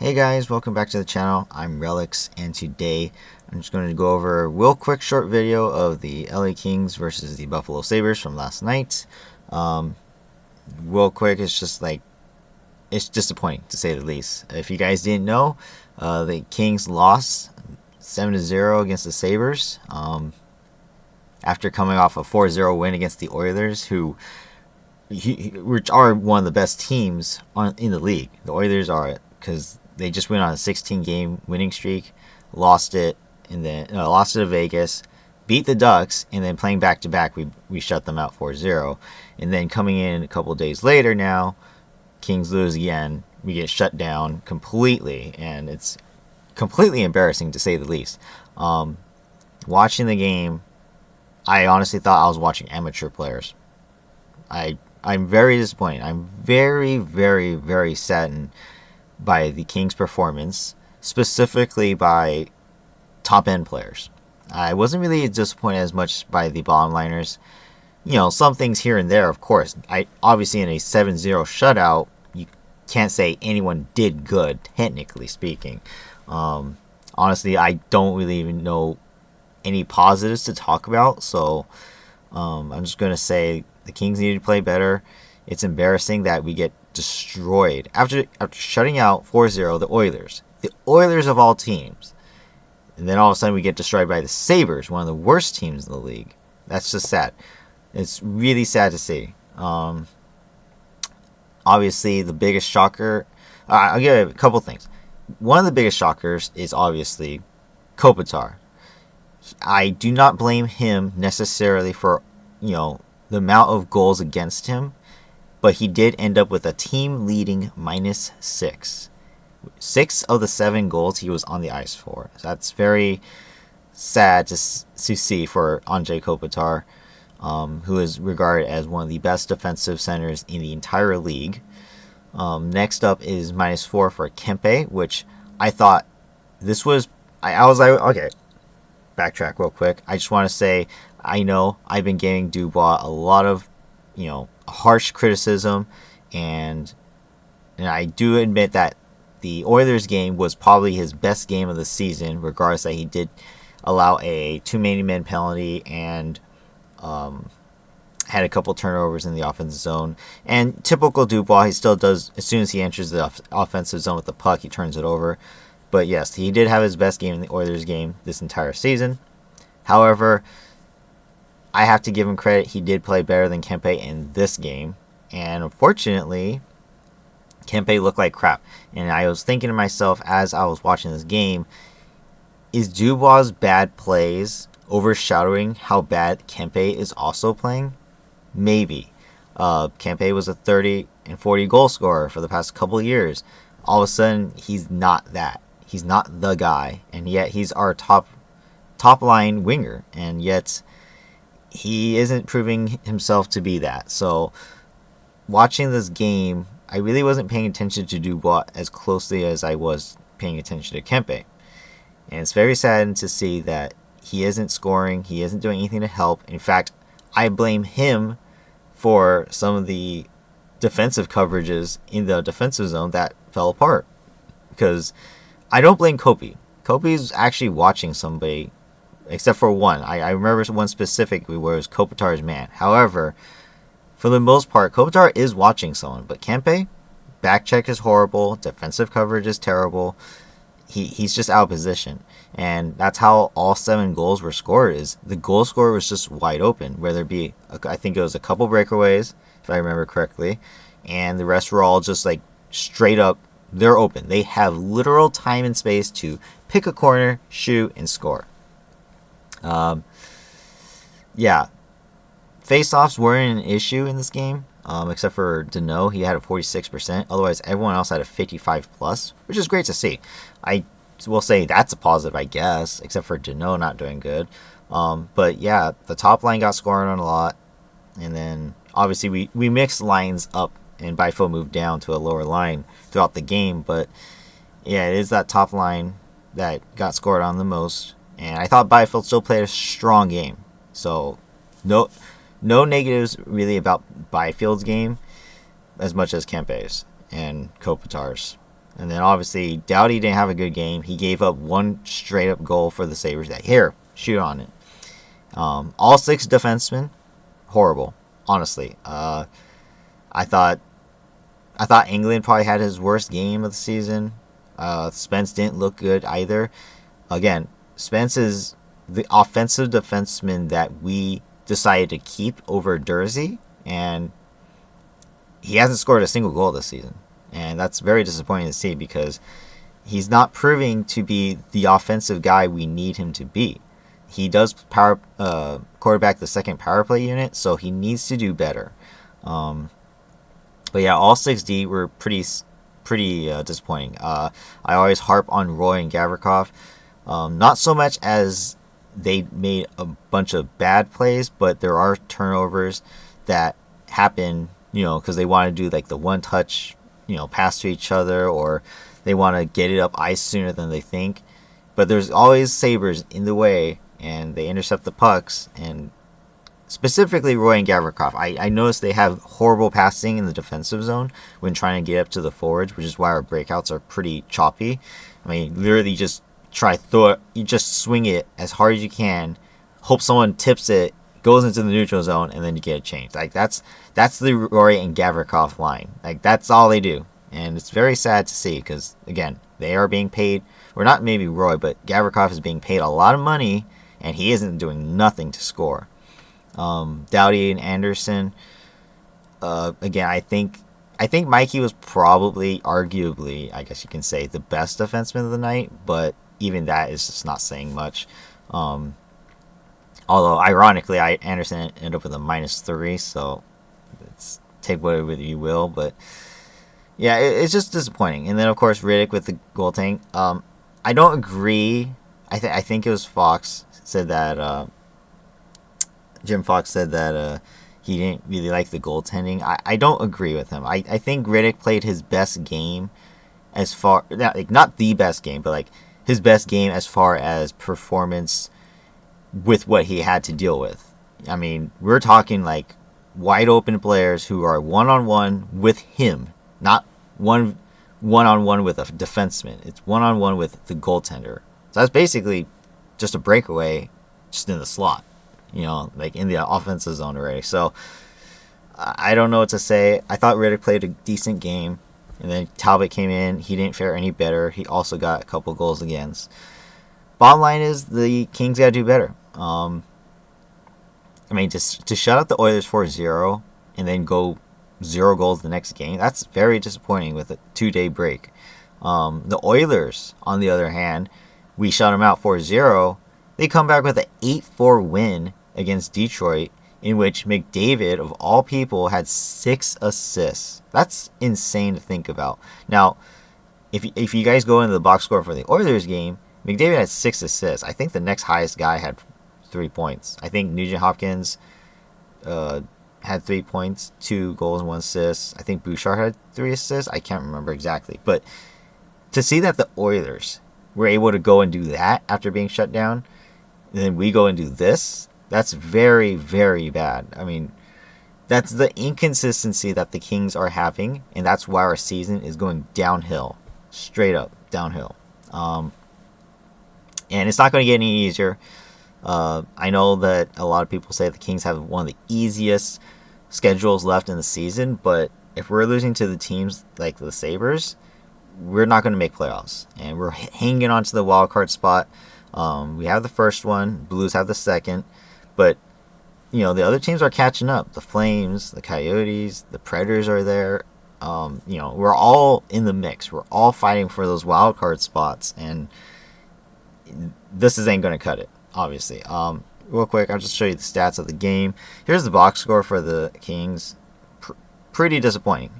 Hey guys, welcome back to the channel. I'm Relix, and today I'm just going to go over a real quick short video of the LA Kings versus the Buffalo Sabres from last night. Um, Real quick, it's disappointing to say the least. If you guys didn't know, the Kings lost 7-0 against the Sabres after coming off a 4-0 win against the Oilers, which are one of the best teams in the league. The Oilers are, because they just went on a 16-game winning streak, lost it, and then lost it to Vegas, beat the Ducks, and then playing back-to-back, we shut them out 4-0. And then coming in a couple days later now, Kings lose again. We get shut down completely, and it's completely embarrassing to say the least. Watching the game, I honestly thought I was watching amateur players. I'm very disappointed. I'm very, very, very saddened by the Kings' performance, specifically by top-end players. I wasn't really disappointed as much by the bottom liners. Some things here and there, of course. Obviously in a 7-0 shutout, you can't say anyone did good, technically speaking. Honestly, I don't really even know any positives to talk about, so I'm just going to say the Kings need to play better. It's embarrassing that we get destroyed after shutting out 4-0 the Oilers of all teams, and then all of a sudden we get destroyed by the Sabres, one of the worst teams in the league. That's just sad. It's really sad to see. Obviously, the biggest shocker, I'll give you a couple things. One of the biggest shockers is obviously Kopitar. I do not blame him necessarily for the amount of goals against him, but he did end up with a team-leading -6. 6 of the 7 goals he was on the ice for. So that's very sad to see for Andrei Kopitar, who is regarded as one of the best defensive centers in the entire league. Next up is -4 for Kempe, which I thought this was... I was like, okay, backtrack real quick. I just want to say, I know I've been giving Dubois a lot of harsh criticism, and I do admit that the Oilers game was probably his best game of the season, regardless that he did allow a too many men penalty and had a couple turnovers in the offensive zone. And typical Dubois, he still does, as soon as he enters the offensive zone with the puck, he turns it over. But yes, he did have his best game in the Oilers game this entire season. However, I have to give him credit. He did play better than Kempe in this game. And unfortunately, Kempe looked like crap. And I was thinking to myself as I was watching this game, is Dubois' bad plays overshadowing how bad Kempe is also playing? Maybe. Kempe was a 30 and 40 goal scorer for the past couple of years. All of a sudden, he's not that. He's not the guy. And yet, he's our top line winger. And yet, he isn't proving himself to be that. So, watching this game, I really wasn't paying attention to Dubois as closely as I was paying attention to Kempe. And it's very saddening to see that he isn't scoring, he isn't doing anything to help. In fact, I blame him for some of the defensive coverages in the defensive zone that fell apart. Because I don't blame Kopi. Kopi's actually watching somebody, except for one. I remember one specifically where it was Kopitar's man. However, for the most part, Kopitar is watching someone. But Kempe, back check is horrible. Defensive coverage is terrible. He's just out of position. And that's how all 7 goals were scored. Is the goal scorer was just wide open. Whether it be, I think it was a couple breakaways, if I remember correctly. And the rest were all just like straight up. They're open. They have literal time and space to pick a corner, shoot, and score. Yeah, face-offs weren't an issue in this game, except for Deneau. He had a 46%. Otherwise, everyone else had a 55+, which is great to see. I will say that's a positive, I guess, except for Deneau not doing good. But yeah, the top line got scored on a lot, and then obviously we mixed lines up, and Byfield moved down to a lower line throughout the game. But yeah, it is that top line that got scored on the most. And I thought Byfield still played a strong game. So no negatives really about Byfield's game as much as Kempe's and Kopitar's. And then obviously Doughty didn't have a good game. He gave up one straight up goal for the Sabres. That here, shoot on it. All 6 defensemen, horrible. Honestly, I thought England probably had his worst game of the season. Spence didn't look good either. Again, Spence is the offensive defenseman that we decided to keep over Dursey, and he hasn't scored a single goal this season. And that's very disappointing to see because he's not proving to be the offensive guy we need him to be. He does quarterback the second power play unit, so he needs to do better. But yeah, all 6D were pretty disappointing. I always harp on Roy and Gavrikov. Not so much as they made a bunch of bad plays, but there are turnovers that happen, because they want to do like the one-touch, pass to each other, or they want to get it up ice sooner than they think. But there's always Sabres in the way, and they intercept the pucks. And specifically Roy and Gavrikov, I noticed they have horrible passing in the defensive zone when trying to get up to the forwards, which is why our breakouts are pretty choppy. I mean, literally just you just swing it as hard as you can, hope someone tips it, goes into the neutral zone, and then you get it changed. Like that's the Roy and Gavrikov line. Like that's all they do, and it's very sad to see because again, they are being paid. Or not maybe Roy, but Gavrikov is being paid a lot of money, and he isn't doing nothing to score. Doughty and Anderson. Again, I think Mikey was probably, arguably, I guess you can say, the best defenseman of the night, but even that is just not saying much. Although, ironically, Anderson ended up with a -3, so take whatever you will. But yeah, it's just disappointing. And then, of course, Riddick with the goaltending. I don't agree. I think it was Fox said that Jim Fox said that he didn't really like the goaltending. I don't agree with him. I think Riddick played his best game as far, not the best game, but like his best game as far as performance with what he had to deal with. I mean, we're talking like wide open players who are one-on-one with him, not one-on-one with a defenseman. It's one-on-one with the goaltender. So that's basically just a breakaway just in the slot, like in the offensive zone already. So I don't know what to say. I thought Riddick played a decent game. And then Talbot came in. He didn't fare any better. He also got a couple goals against. Bottom line is the Kings got to do better. I mean, to shut out the Oilers 4-0 and then go 0 goals the next game, that's very disappointing with a 2-day break. The Oilers, on the other hand, we shut them out 4-0. They come back with an 8-4 win against Detroit, in which McDavid, of all people, had 6 assists. That's insane to think about. Now, if you guys go into the box score for the Oilers game, McDavid had 6 assists. I think the next highest guy had 3 points. I think Nugent Hopkins had 3 points, 2 goals and 1 assist. I think Bouchard had 3 assists. I can't remember exactly. But to see that the Oilers were able to go and do that after being shut down, and then we go and do this, that's very, very bad. I mean, that's the inconsistency that the Kings are having, and that's why our season is going downhill. Straight up downhill. And it's not going to get any easier. I know that a lot of people say the Kings have one of the easiest schedules left in the season, but if we're losing to the teams like the Sabres, we're not going to make playoffs. And we're hanging on to the wild card spot. We have the first one. Blues have the second. But, the other teams are catching up. The Flames, the Coyotes, the Predators are there. We're all in the mix. We're all fighting for those wild card spots. And this ain't going to cut it, obviously. Real quick, I'll just show you the stats of the game. Here's the box score for the Kings. Pretty disappointing.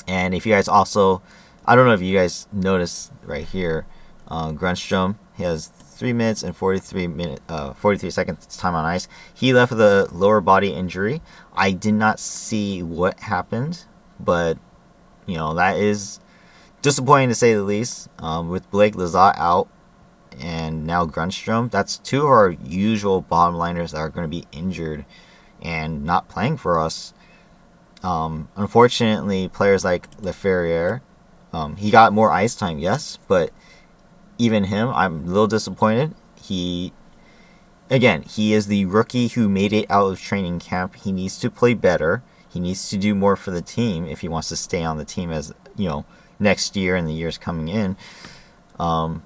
And if you guys also, I don't know if you guys noticed right here, Grunstrom, he has 3 minutes and 43 seconds time on ice. He left with a lower body injury. I did not see what happened, but that is disappointing to say the least. With Blake Lizotte out and now Grunstrom, that's 2 of our usual bottom liners that are going to be injured and not playing for us. Unfortunately, players like Leferrier He got more ice time, yes, but even him, I'm a little disappointed. He is the rookie who made it out of training camp. He needs to play better. He needs to do more for the team if he wants to stay on the team as, next year and the years coming in. I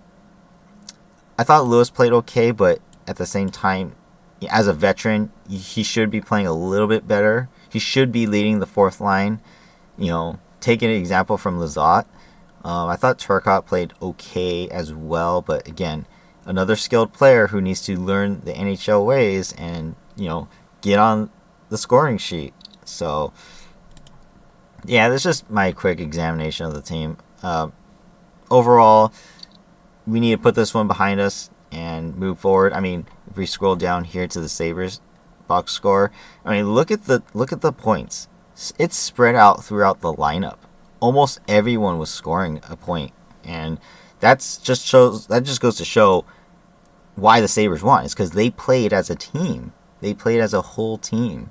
thought Lewis played okay, but at the same time, as a veteran, he should be playing a little bit better. He should be leading the fourth line. Taking an example from Lizotte, I thought Turcotte played okay as well, but again, another skilled player who needs to learn the NHL ways and, get on the scoring sheet. So, yeah, that's just my quick examination of the team. Overall, we need to put this one behind us and move forward. I mean, if we scroll down here to the Sabres box score, I mean, look at the points. It's spread out throughout the lineup. Almost everyone was scoring a point, and that just goes to show why the Sabres won. It's because they played as a team. They played as a whole team.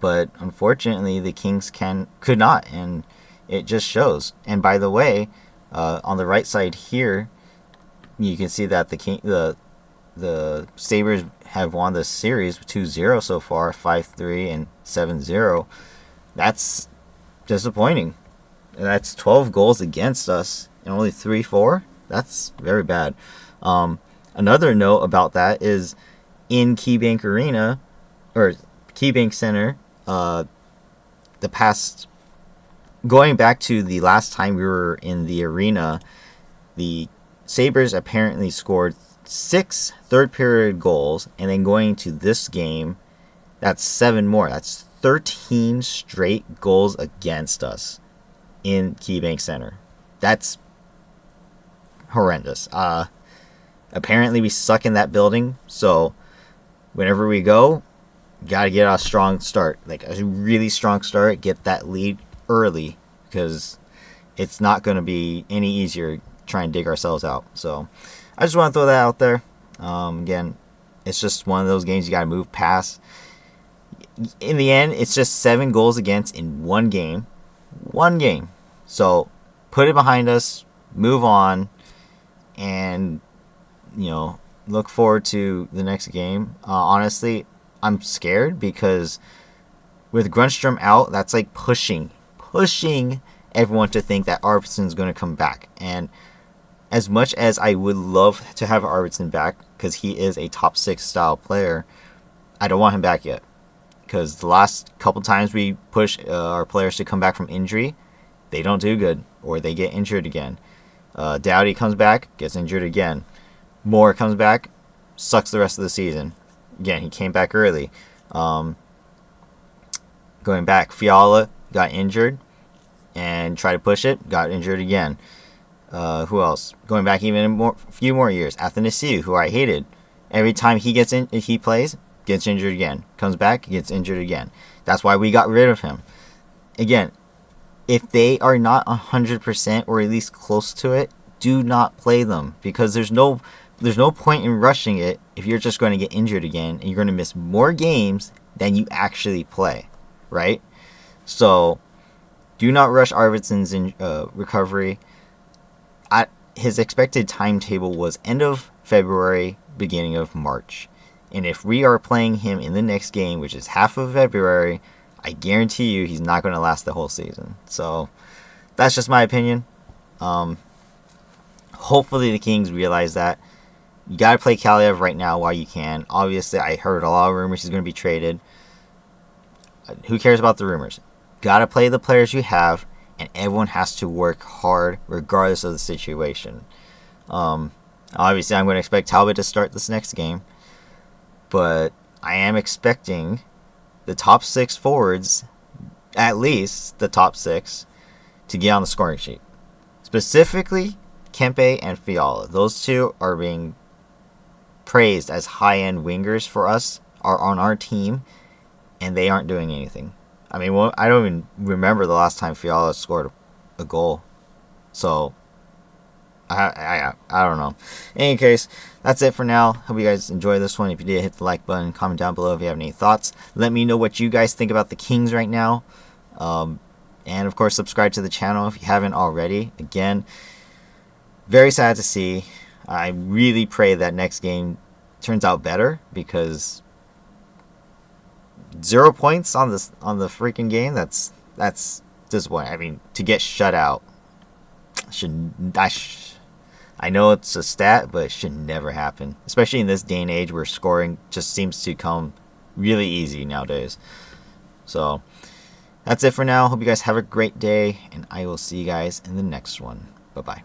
But unfortunately, the Kings could not, and it just shows. And by the way, on the right side here, you can see that the Sabres have won this series 2-0 so far, 5-3 and 7-0. That's disappointing. That's 12 goals against us and only 3-4. That's very bad. Another note about that is in KeyBank Arena or KeyBank Center. Going back to the last time we were in the arena, the Sabres apparently scored 6 third-period goals, and then going to this game, that's 7 more. That's 13 straight goals against us in KeyBank Center. That's horrendous. Apparently we suck in that building, so whenever we go, got to get a strong start, like a really strong start, get that lead early, because it's not going to be any easier trying to dig ourselves out. So I just want to throw that out there. Again, it's just one of those games you got to move past. In the end, it's just 7 goals against in one game. So put it behind us, move on, and look forward to the next game. Honestly, I'm scared because with Grundstrom out, that's like pushing everyone to think that Arvidsson's going to come back. And as much as I would love to have Arvidsson back because he is a top 6 style player, I don't want him back yet. Because the last couple times we push our players to come back from injury, they don't do good or they get injured again. Doughty comes back, gets injured again. Moore comes back, sucks the rest of the season. Again, he came back early. Going back, Fiala got injured and tried to push it, got injured again. Who else? Going back even a few more years, Athanasiou, who I hated. Every time he plays, gets injured again. Comes back, gets injured again. That's why we got rid of him. Again, if they are not 100% or at least close to it, do not play them, because there's no point in rushing it if you're just going to get injured again and you're going to miss more games than you actually play, right? So do not rush Arvidsson's recovery. His expected timetable was end of February, beginning of March. And if we are playing him in the next game, which is half of February, I guarantee you he's not going to last the whole season. So that's just my opinion. Hopefully the Kings realize that. You got to play Kaliev right now while you can. Obviously, I heard a lot of rumors he's going to be traded. Who cares about the rumors? Got to play the players you have, and everyone has to work hard regardless of the situation. Obviously, I'm going to expect Talbot to start this next game, but I am expecting the top 6 forwards, at least the top 6, to get on the scoring sheet. Specifically, Kempe and Fiala. Those two are being praised as high-end wingers for us, are on our team, and they aren't doing anything. I mean, I don't even remember the last time Fiala scored a goal. So, I don't know. In any case, that's it for now. Hope you guys enjoy this one. If you did, hit the like button. Comment down below if you have any thoughts. Let me know what you guys think about the Kings right now. And of course, subscribe to the channel if you haven't already. Again, very sad to see. I really pray that next game turns out better, because 0 points on the freaking game, that's disappointing. I mean, to get shut out I know it's a stat, but it should never happen, especially in this day and age where scoring just seems to come really easy nowadays. So that's it for now. Hope you guys have a great day, and I will see you guys in the next one. Bye bye.